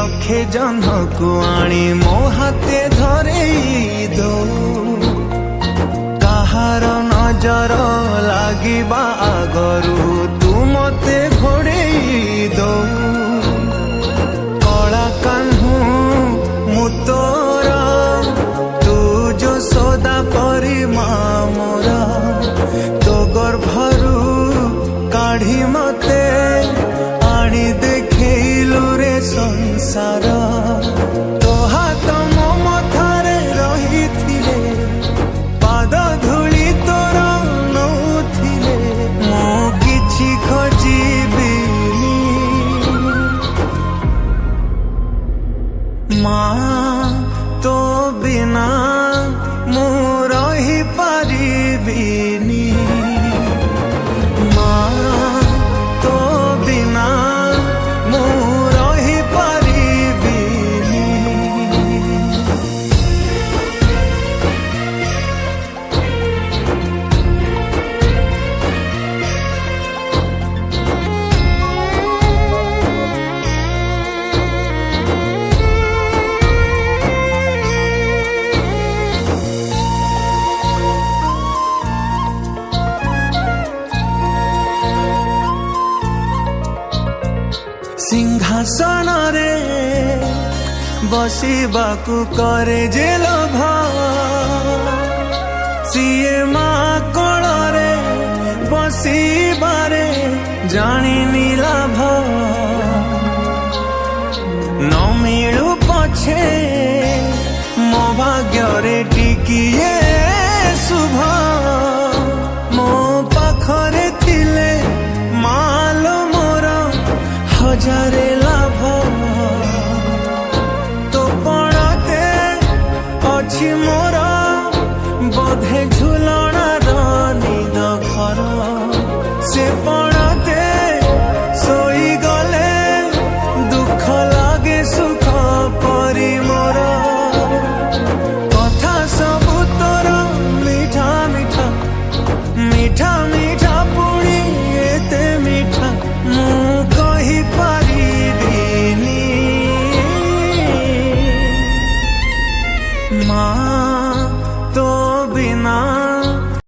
लक्षे जन को आनी मो हाथे धरे दो कहार नजर लागिबा आगरू तू मते घोड़े दो कला कान्हू मु तोरा तू जो सदा परी मोरा तो गर्भरू काढ़ी मते आनी देखैलु रे संसार तो हाथ मो मथारे रही थिले पाद धूली तोर नौथिले मो किछि खोजिबिनी माँ तो बिना मु रही पारिबिनी सिंहासन रे बसिबाकू करे जे लोभ सीए माँ कोल रे बसिबारे जानी लाभ न मिलू पछे मो भाग्य रे टिकिए शुभ मो पाखरे थिले मालो मोर हजारे लाभ तो पड़ते अच्छी मोर बोधे झुलणार निद घर से पड़ते सोई गले दुख लागे सुख परी मोर कथा सबु तोर मीठा मीठा मीठा मीठा पुणी एते मीठा मु कही पारिबिनी माँ तो बिना